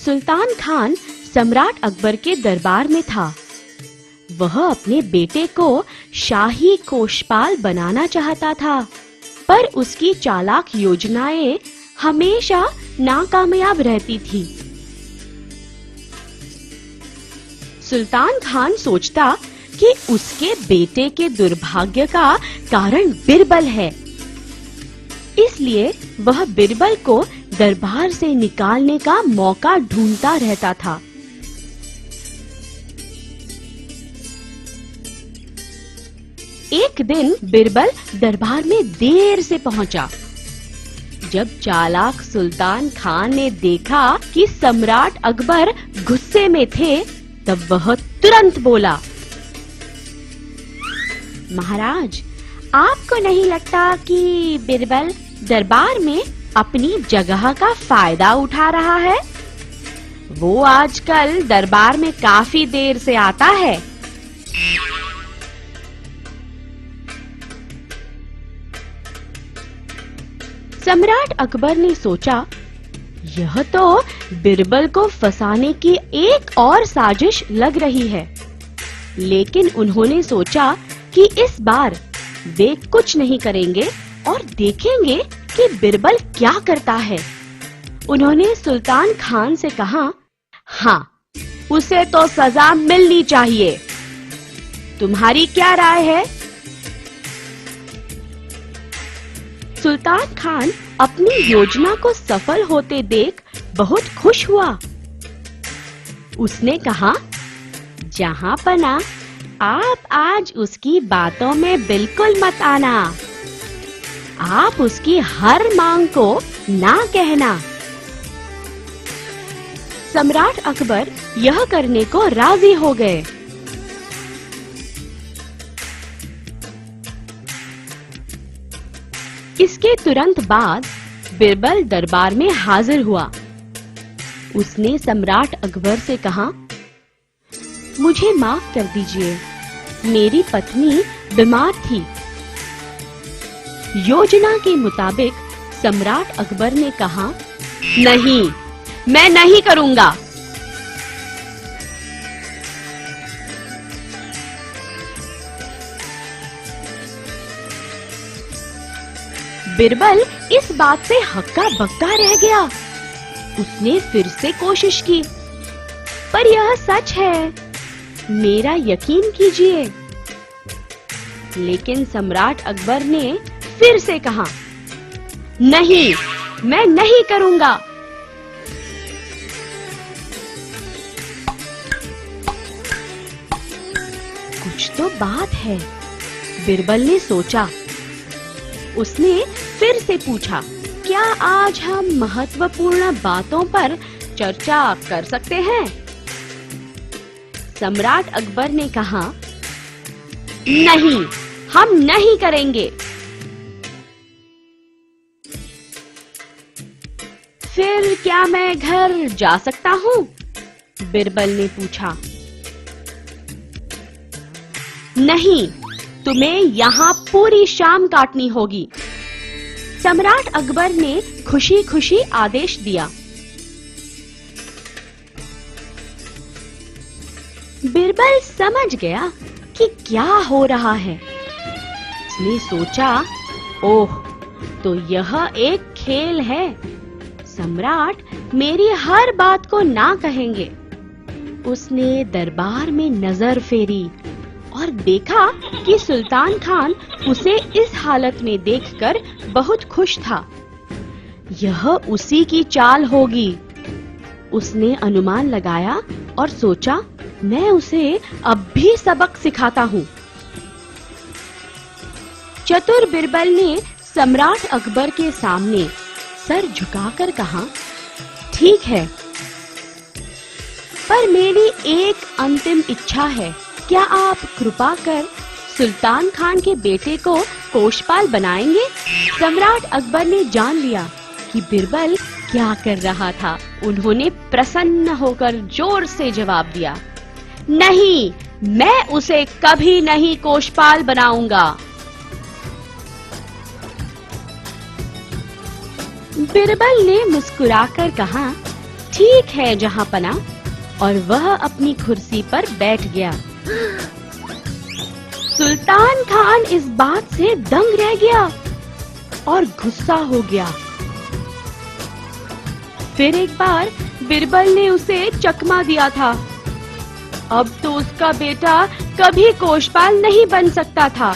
सुल्तान खान सम्राट अकबर के दरबार में था। वह अपने बेटे को शाही कोषपाल बनाना चाहता था, पर उसकी चालाक योजनाएं हमेशा नाकामयाब रहती थी। सुल्तान खान सोचता कि उसके बेटे के दुर्भाग्य का कारण बिरबल है, इसलिए वह बिरबल को दरबार से निकालने का मौका ढूंढता रहता था। एक दिन बिरबल दरबार में देर से पहुंचा। जब चालाक सुल्तान खान ने देखा कि सम्राट अकबर गुस्से में थे, तब वह तुरंत बोला, महाराज, आपको नहीं लगता कि बिरबल दरबार में अपनी जगह का फायदा उठा रहा है? वो आजकल दरबार में काफी देर से आता है। सम्राट अकबर ने सोचा, यह तो बिरबल को फंसाने की एक और साजिश लग रही है। लेकिन उन्होंने सोचा कि इस बार वे कुछ नहीं करेंगे और देखेंगे कि बिरबल क्या करता है। उन्होंने सुल्तान खान से कहा, हाँ, उसे तो सजा मिलनी चाहिए। तुम्हारी क्या राय है? सुल्तान खान अपनी योजना को सफल होते देख बहुत खुश हुआ। उसने कहा, जहां पना, आप आज उसकी बातों में बिल्कुल मत आना। आप उसकी हर मांग को ना कहना। सम्राट अकबर यह करने को राजी हो गए। इसके तुरंत बाद बिरबल दरबार में हाजिर हुआ। उसने सम्राट अकबर से कहा, मुझे माफ कर दीजिए, मेरी पत्नी बीमार थी। योजना के मुताबिक सम्राट अकबर ने कहा, नहीं, मैं नहीं करूंगा। बिरबल इस बात से हक्का बक्का रह गया। उसने फिर से कोशिश की, पर यह सच है, मेरा यकीन कीजिए। लेकिन सम्राट अकबर ने फिर से कहा, नहीं, मैं नहीं करूंगा। कुछ तो बात है, बिरबल ने सोचा। उसने फिर से पूछा, क्या आज हम महत्वपूर्ण बातों पर चर्चा कर सकते हैं? सम्राट अकबर ने कहा, नहीं, हम नहीं करेंगे। फिर क्या मैं घर जा सकता हूँ? बिरबल ने पूछा। नहीं, तुम्हें यहाँ पूरी शाम काटनी होगी। सम्राट अकबर ने खुशी-खुशी आदेश दिया। बिरबल समझ गया कि क्या हो रहा है। उसने सोचा, ओह, तो यह एक खेल है। सम्राट मेरी हर बात को ना कहेंगे। उसने दरबार में नजर फेरी और देखा कि सुल्तान खान उसे इस हालत में देखकर बहुत खुश था। यह उसी की चाल होगी। उसने अनुमान लगाया और सोचा, मैं उसे अब भी सबक सिखाता हूँ। चतुर बिरबल ने सम्राट अकबर के सामने सर झुकाकर कहा, ठीक है, पर मेरी एक अंतिम इच्छा है। क्या आप कृपा कर सुल्तान खान के बेटे को कोषपाल बनाएंगे? सम्राट अकबर ने जान लिया कि बिरबल क्या कर रहा था। उन्होंने प्रसन्न होकर जोर से जवाब दिया, नहीं, मैं उसे कभी नहीं कोषपाल बनाऊंगा। बिरबल ने मुस्कुराकर कहा, ठीक है जहां पना, और वह अपनी कुर्सी पर बैठ गया। सुल्तान खान इस बात से दंग रह गया और गुस्सा हो गया। फिर एक बार बिरबल ने उसे चकमा दिया था। अब तो उसका बेटा कभी कोषपाल नहीं बन सकता था।